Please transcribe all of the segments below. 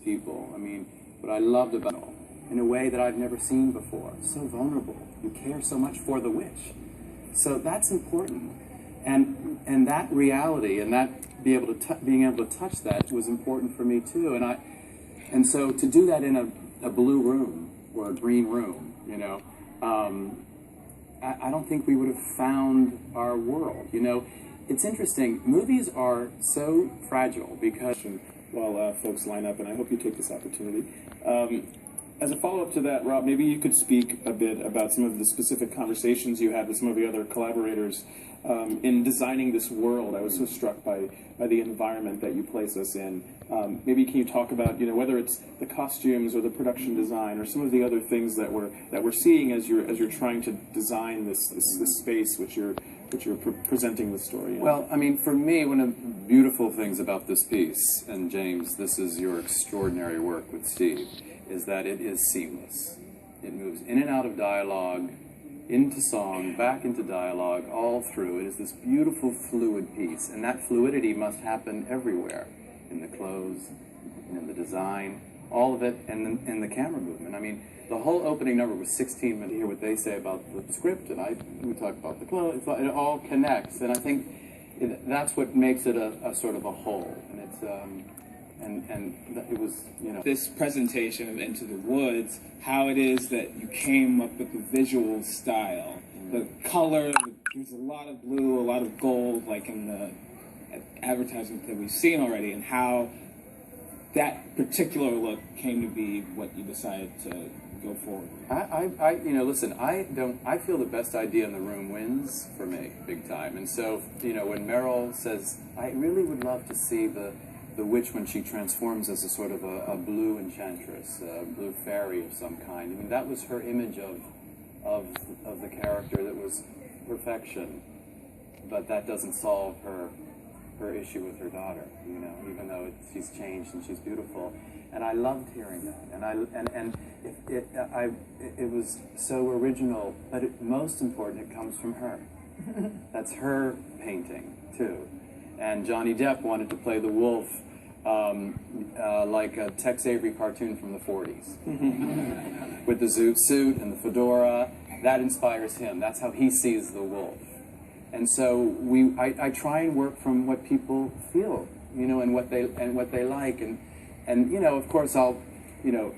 people. I mean, what I loved about it in a way that I've never seen before. So vulnerable. You care so much for the witch. So that's important. And that reality and that being able to touch that was important for me too. And so to do that in a blue room or a green room, you know, I don't think we would have found our world. You know, it's interesting. Movies are so fragile because while folks line up, and I hope you take this opportunity. As a follow-up to that, Rob, maybe you could speak a bit about some of the specific conversations you had with some of the other collaborators in designing this world. I was so struck by the environment that you place us in. Maybe can you talk about, you know, whether it's the costumes or the production design or some of the other things that we're seeing as you're trying to design this space which you're presenting the story in. Well, I mean, for me, one of the beautiful things about this piece, and James, this is your extraordinary work with Steve, is that it is seamless. It moves in and out of dialogue, into song, back into dialogue, all through. It is this beautiful fluid piece, and that fluidity must happen everywhere, in the clothes, in the design, all of it, and in the camera movement. I mean, the whole opening number was 16 minutes. Hear what they say about the script, and we talk about the clothes. It all connects, and I think that's what makes it a sort of a whole. And it's and it was, you know, this presentation of Into the Woods, how it is that you came up with the visual style, the color. There's a lot of blue, a lot of gold, like in the advertisement that we've seen already, and how that particular look came to be what you decided to go forward. You know, listen, I feel the best idea in the room wins for me, big time. And so, you know, when Meryl says, I really would love to see the witch when she transforms as a sort of a blue enchantress, a blue fairy of some kind. I mean, that was her image of the character that was perfection. But that doesn't solve her issue with her daughter, you know, even though she's changed and she's beautiful. And I loved hearing that. It was so original, but most important, it comes from her. That's her painting, too. And Johnny Depp wanted to play the wolf like a Tex Avery cartoon from the 40s. With the zoot suit and the fedora. That inspires him. That's how he sees the wolf. And so I try and work from what people feel, you know, and what they like. And you know, of course, I'll, you know,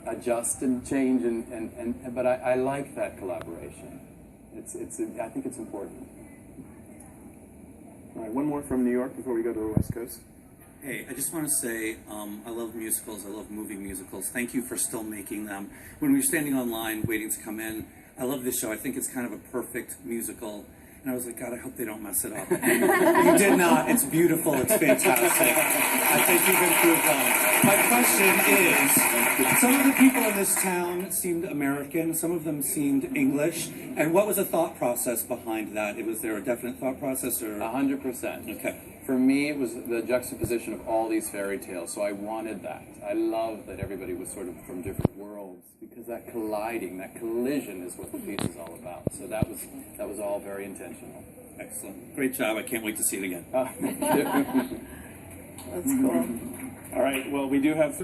adjust and change, but I like that collaboration. I think it's important. All right, one more from New York before we go to the West Coast. Hey, I just want to say I love musicals. I love moving musicals. Thank you for still making them. When we were standing online waiting to come in, I love this show. I think it's kind of a perfect musical. And I was like, God, I hope they don't mess it up. You did not. It's beautiful. It's fantastic. I think you've improved on it. My question is, some of the people in this town seemed American. Some of them seemed English. And what was the thought process behind that? Was there a definite thought process? Or 100%. Okay. For me, it was the juxtaposition of all these fairy tales, so I wanted that. I love that everybody was sort of from different worlds, because that colliding, that collision is what the piece is all about. So that was all very intentional. Excellent. Great job. I can't wait to see it again. That's cool. All right, well, we do have...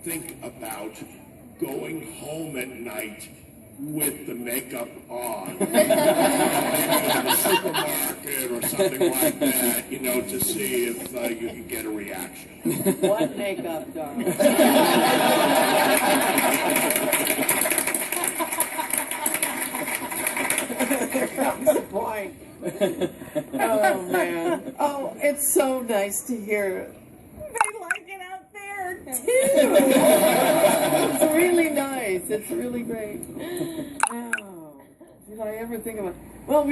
Think about going home at night with the makeup on, in the supermarket or something like that, you know, to see if you can get a reaction. What makeup, darling? That's the point. Oh, man. Oh, it's so nice to hear. They like it out there, too. It's really nice. It's really great. Oh, did I ever think about... Well,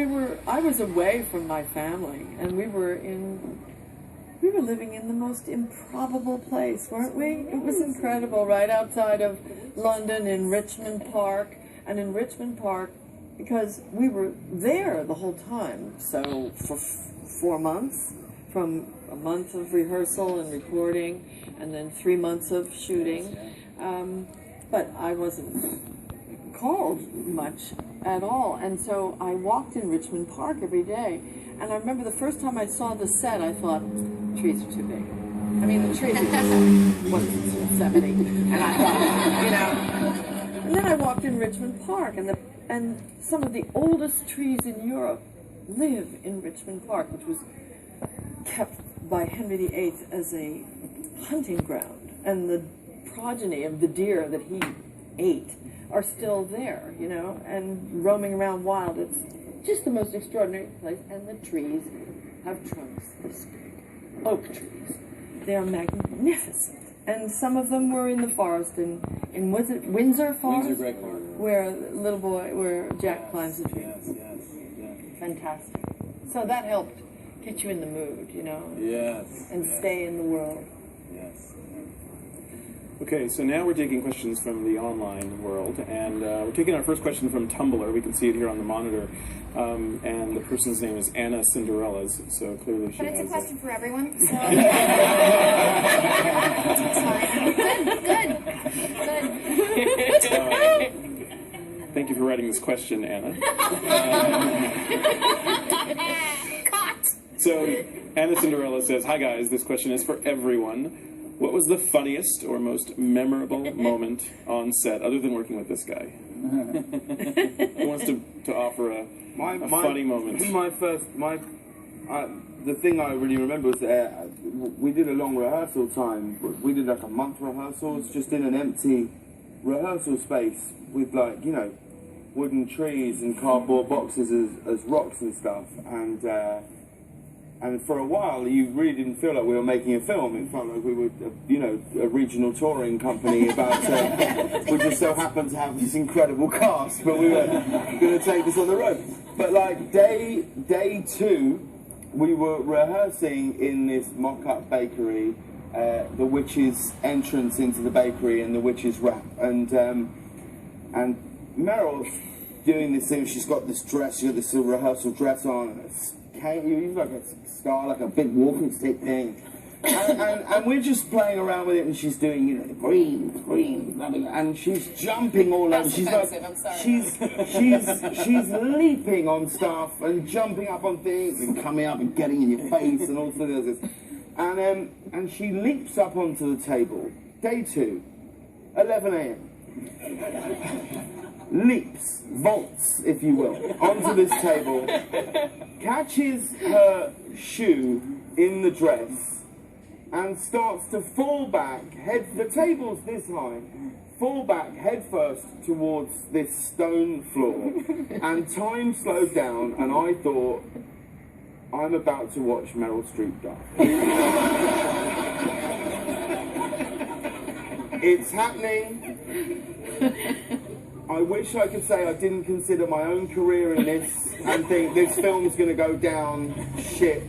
I was away from my family, and we were living in the most improbable place, weren't we? It was incredible, right outside of London in Richmond Park. And in Richmond Park, because we were there the whole time, so for 4 months, from a month of rehearsal and recording, and then 3 months of shooting. But I wasn't called much at all, and so I walked in Richmond Park every day. And I remember the first time I saw the set, I thought, trees are too big. I mean, the tree was 70, and I thought, you know. And then I walked in Richmond Park, and some of the oldest trees in Europe live in Richmond Park, which was kept by Henry VIII as a hunting ground, and the progeny of the deer that he ate are still there, you know, and roaming around wild. It's just the most extraordinary place, and the trees have trunks this big. Oak trees. They are magnificent. And some of them were in the forest, in was it Windsor Forest? Windsor Great Park. Where little boy, where Jack climbs the tree. Yes. Fantastic. So that helped get you in the mood, you know. Yes. And stay in the world. Yes. Okay, so now we're taking questions from the online world, and we're taking our first question from Tumblr. We can see it here on the monitor, and the person's name is Anna Cinderellas, so clearly she But has it's a question for everyone, so... Good. Thank you for writing this question, Anna. Caught! So, Anna Cinderella says, "Hi guys, this question is for everyone. What was the funniest or most memorable moment on set, other than working with this guy?" Who wants to offer a funny moment? The thing I really remember was we did a long rehearsal time. We did like a month rehearsals just in an empty rehearsal space with, like, you know, wooden trees and cardboard boxes as rocks and stuff. And for a while, you really didn't feel like we were making a film. It felt like we were, you know, a regional touring company about we just so happened to have this incredible cast, but we were going to take this on the road. But like day two, we were rehearsing in this mock-up bakery, the witch's entrance into the bakery and the witch's rap. And Meryl's doing this thing. She's got this dress, she's got this rehearsal dress on, and it's like a star, like a big walking stick thing. And we're just playing around with it, and she's doing, you know, green, and she's jumping all over. She's offensive, like, I'm sorry. she's leaping on stuff and jumping up on things and coming up and getting in your face and all sorts of this. And she leaps up onto the table. Day 2, 11 a.m. Leaps, vaults, if you will, onto this table, catches her shoe in the dress, and starts to fall back, the table's this high, fall back head first towards this stone floor, and time slowed down, and I thought, I'm about to watch Meryl Streep die. It's happening. I wish I could say I didn't consider my own career in this and think this film's going to go down shit.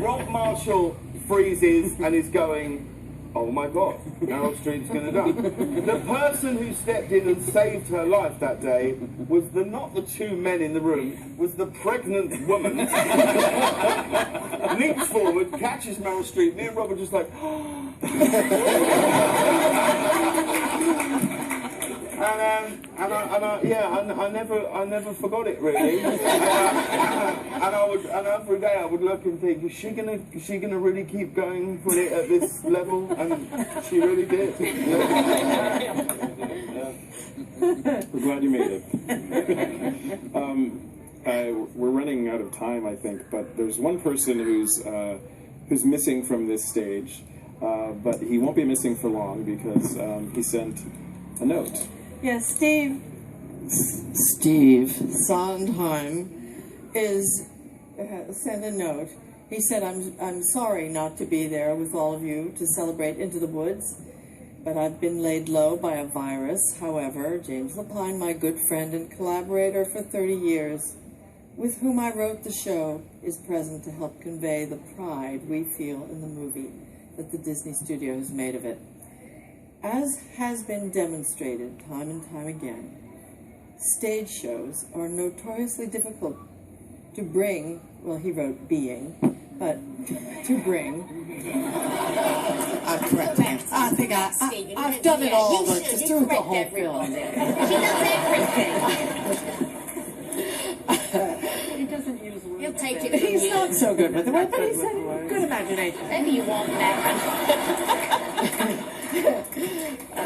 Rob Marshall freezes and is going, oh my God, Meryl Streep's going to die. The person who stepped in and saved her life that day was not the two men in the room, was the pregnant woman. Leaps forward, catches Meryl Streep. Me and Rob are just like, I never forgot it really. And every day I would look and think, is she gonna really keep going with it at this level? And she really did. Yeah. We're glad you made it. We're running out of time, I think, but there's one person who's missing from this stage, but he won't be missing for long because he sent a note. Yes, Steve Sondheim sent a note. He said, I'm sorry not to be there with all of you to celebrate Into the Woods, but I've been laid low by a virus. However, James Lapine, my good friend and collaborator for 30 years, with whom I wrote the show, is present to help convey the pride we feel in the movie that the Disney studio has made of it. As has been demonstrated time and time again, stage shows are notoriously difficult to bring, well, he wrote being, but to bring. I'm correcting. I think I've done it all through the whole film. She does everything. He doesn't use He'll take it. He's not so good with the word, but he's a good imagination. Maybe you want that.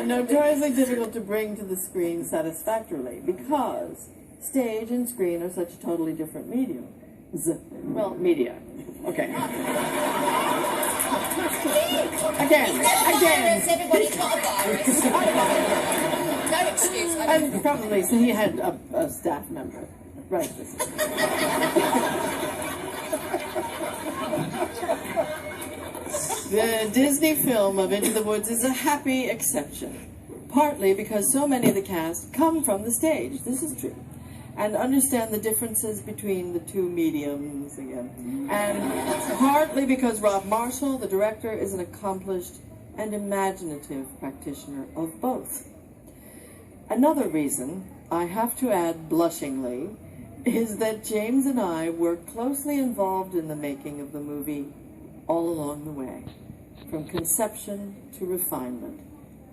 Notoriously difficult to bring to the screen satisfactorily because stage and screen are such totally different mediums. Well, media. Okay. Again. Everybody, it's not a virus. No excuse. And probably, so he had a staff member. Right. The Disney film of Into the Woods is a happy exception, partly because so many of the cast come from the stage, this is true, and understand the differences between the two mediums again, and partly because Rob Marshall, the director, is an accomplished and imaginative practitioner of both. Another reason, I have to add blushingly, is that James and I were closely involved in the making of the movie all along the way, from conception to refinement.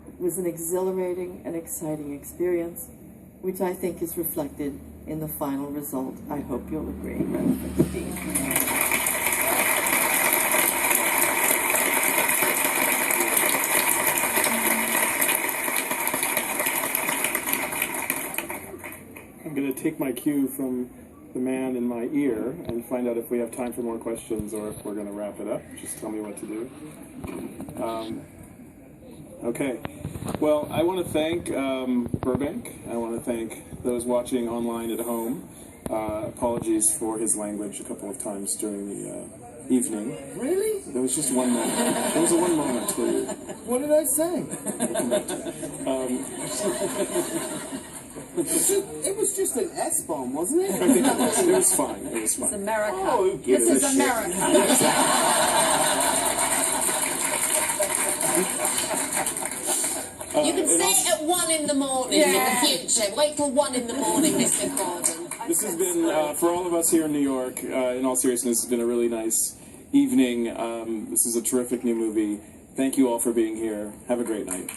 It was an exhilarating and exciting experience, which I think is reflected in the final result. I hope you'll agree. I'm going to take my cue from the man in my ear and find out if we have time for more questions or if we're going to wrap it up. Just tell me what to do. Okay. Well, I want to thank Burbank. I want to thank those watching online at home. Apologies for his language a couple of times during the evening. Really? There was just one moment. There was one moment where you... What did I say? It was just an S-bomb, wasn't it? I think it was fine. It was fine. It's America. Oh, who gives This a is shit? America. You can say it at 1 in the morning in the future. Wait till 1 in the morning, Mr. Gordon. This has been, for all of us here in New York, in all seriousness, it's been a really nice evening. This is a terrific new movie. Thank you all for being here. Have a great night.